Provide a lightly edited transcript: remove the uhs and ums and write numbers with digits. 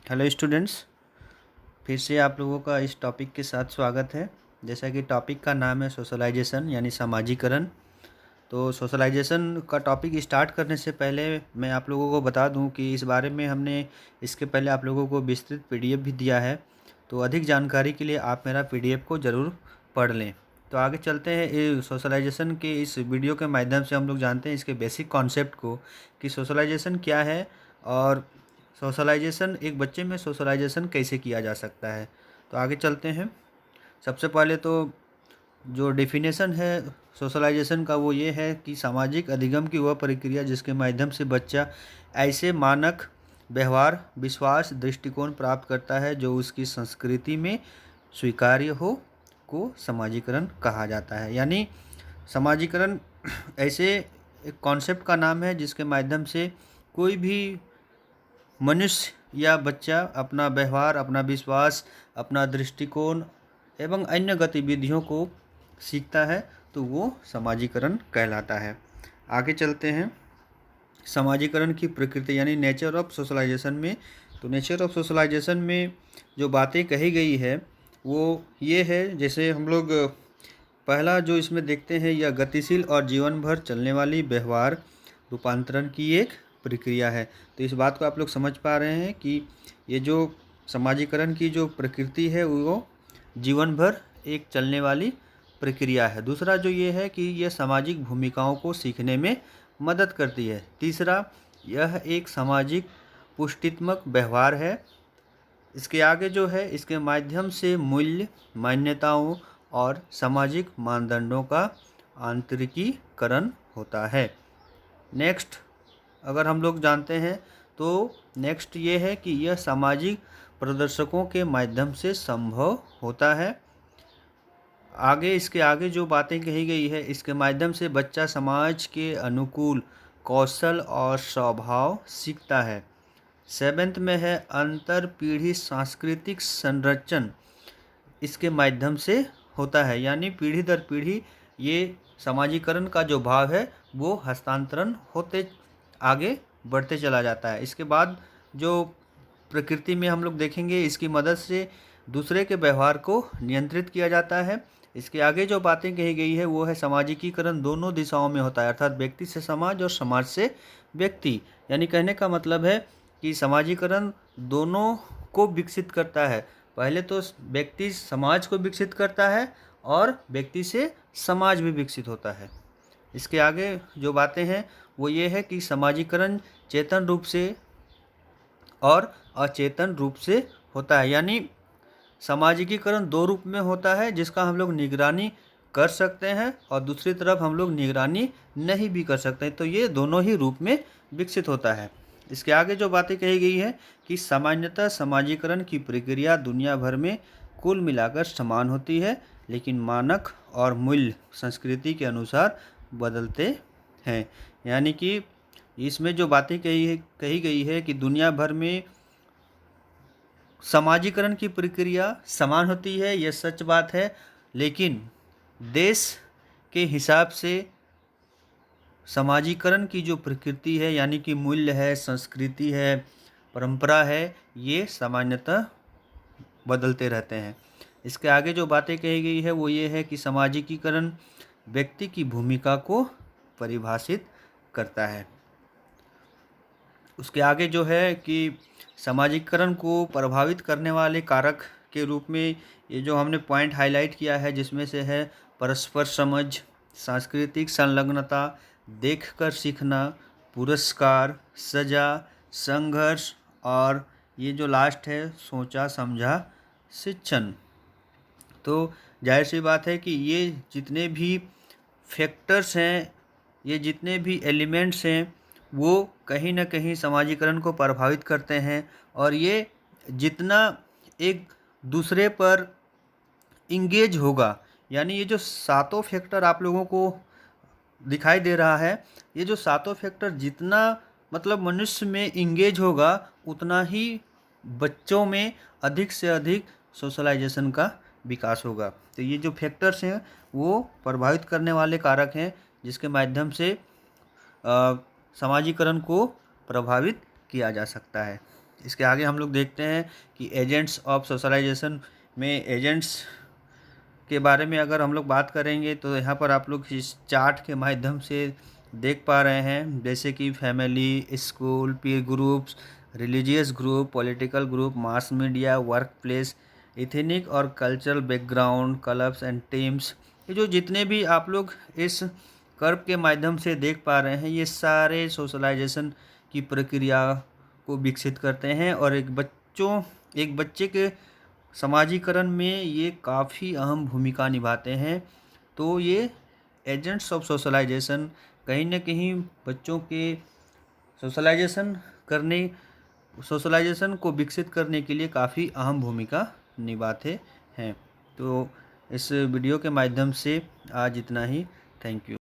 Hello students, फिर से आप लोगों का इस टॉपिक के साथ स्वागत है। जैसा कि टॉपिक का नाम है सोशलाइजेशन यानी समाजीकरण। तो सोशलाइजेशन का टॉपिक स्टार्ट करने से पहले मैं आप लोगों को बता दूं कि इस बारे में हमने इसके पहले आप लोगों को विस्तृत पीडीएफ भी दिया है। तो अधिक जानकारी के लिए आप मेरा पीडीएफ को ज़रूर पढ़ लें। तो आगे चलते हैं। ये सोशलाइजेशन के इस वीडियो के माध्यम से हम लोग जानते हैं इसके बेसिक कॉन्सेप्ट को कि सोशलाइजेशन क्या है और सोशलाइजेशन एक बच्चे में सोशलाइजेशन कैसे किया जा सकता है। तो आगे चलते हैं। सबसे पहले तो जो डेफिनेशन है सोशलाइजेशन का वो ये है कि सामाजिक अधिगम की वह प्रक्रिया जिसके माध्यम से बच्चा ऐसे मानक व्यवहार, विश्वास, दृष्टिकोण प्राप्त करता है जो उसकी संस्कृति में स्वीकार्य हो को समाजीकरण कहा जाता है। यानी समाजीकरण ऐसे एक कॉन्सेप्ट का नाम है जिसके माध्यम से कोई भी मनुष्य या बच्चा अपना व्यवहार, अपना विश्वास, अपना दृष्टिकोण एवं अन्य गतिविधियों को सीखता है, तो वो समाजीकरण कहलाता है। आगे चलते हैं। समाजीकरण की प्रकृति यानी नेचर ऑफ सोशलाइजेशन में, तो नेचर ऑफ सोशलाइजेशन में जो बातें कही गई है वो ये है, जैसे हम लोग पहला जो इसमें देखते हैं, यह गतिशील और जीवन भर चलने वाली व्यवहार रूपांतरण की एक प्रक्रिया है। तो इस बात को आप लोग समझ पा रहे हैं कि ये जो समाजीकरण की जो प्रकृति है वो जीवन भर एक चलने वाली प्रक्रिया है। दूसरा जो ये है कि यह सामाजिक भूमिकाओं को सीखने में मदद करती है। तीसरा, यह एक सामाजिक पुष्टित्मक व्यवहार है। इसके आगे जो है, इसके माध्यम से मूल्य, मान्यताओं और सामाजिक मानदंडों का आंतरिकीकरण होता है। नेक्स्ट अगर हम लोग जानते हैं तो नेक्स्ट ये है कि यह सामाजिक प्रदर्शकों के माध्यम से संभव होता है। आगे इसके आगे जो बातें कही गई है, इसके माध्यम से बच्चा समाज के अनुकूल कौशल और स्वभाव सीखता है। सेवेंथ में है अंतर पीढ़ी सांस्कृतिक संरक्षण इसके माध्यम से होता है। यानी पीढ़ी दर पीढ़ी ये समाजीकरण का जो भाव है वो हस्तांतरण होते आगे बढ़ते चला जाता है। इसके बाद जो प्रकृति में हम लोग देखेंगे, इसकी मदद से दूसरे के व्यवहार को नियंत्रित किया जाता है। इसके आगे जो बातें कही गई है वो है समाजीकरण दोनों दिशाओं में होता है, अर्थात व्यक्ति से समाज और समाज से व्यक्ति। यानी कहने का मतलब है कि समाजीकरण दोनों को विकसित करता है। पहले तो व्यक्ति समाज को विकसित करता है और व्यक्ति से समाज भी विकसित होता है। इसके आगे जो बातें हैं वो ये है कि समाजीकरण चेतन रूप से और अचेतन रूप से होता है। यानी सामाजिकीकरण दो रूप में होता है जिसका हम लोग निगरानी कर सकते हैं और दूसरी तरफ हम लोग निगरानी नहीं भी कर सकते हैं। तो ये दोनों ही रूप में विकसित होता है। इसके आगे जो बातें कही गई है कि सामान्यतः समाजीकरण की प्रक्रिया दुनिया भर में कुल मिलाकर समान होती है, लेकिन मानक और मूल्य संस्कृति के अनुसार बदलते हैं। यानी कि इसमें जो बातें कही गई है कि दुनिया भर में समाजीकरण की प्रक्रिया समान होती है, यह सच बात है, लेकिन देश के हिसाब से समाजीकरण की जो प्रकृति है यानी कि मूल्य है, संस्कृति है, परंपरा है, ये सामान्यतः बदलते रहते हैं। इसके आगे जो बातें कही गई है वो ये है कि समाजीकरण व्यक्ति की भूमिका को परिभाषित करता है। उसके आगे जो है कि समाजीकरण को प्रभावित करने वाले कारक के रूप में ये जो हमने पॉइंट हाईलाइट किया है, जिसमें से है परस्पर समझ, सांस्कृतिक संलग्नता, देखकर सीखना, पुरस्कार, सजा, संघर्ष और ये जो लास्ट है सोचा समझा शिक्षण। तो जाहिर सी बात है कि ये जितने भी फैक्टर्स हैं, ये जितने भी एलिमेंट्स हैं, वो कहीं ना कहीं समाजीकरण को प्रभावित करते हैं और ये जितना एक दूसरे पर इंगेज होगा, यानी ये जो सातों फैक्टर आप लोगों को दिखाई दे रहा है, ये जो सातों फैक्टर जितना मतलब मनुष्य में इंगेज होगा उतना ही बच्चों में अधिक से अधिक सोशलाइजेशन का विकास होगा। तो ये जो फैक्टर्स हैं वो प्रभावित करने वाले कारक हैं जिसके माध्यम से समाजीकरण को प्रभावित किया जा सकता है। इसके आगे हम लोग देखते हैं कि एजेंट्स ऑफ सोशलाइजेशन में एजेंट्स के बारे में अगर हम लोग बात करेंगे तो यहाँ पर आप लोग इस चार्ट के माध्यम से देख पा रहे हैं, जैसे कि family, school, peer groups, religious group, political group, mass media, workplace, ethnic और cultural background, clubs and teams. ये जो जितने भी आप लोग इस कर्व के माध्यम से देख पा रहे हैं, ये सारे सोशलाइजेशन की प्रक्रिया को विकसित करते हैं और एक बच्चे के समाजीकरण में ये काफ़ी अहम भूमिका निभाते हैं। तो ये एजेंट्स ऑफ सोशलाइजेशन कहीं न कहीं बच्चों के सोशलाइजेशन करने सोशलाइजेशन को विकसित करने के लिए काफ़ी अहम भूमिका निभाते हैं। तो इस वीडियो के माध्यम से आज इतना ही। Thank you.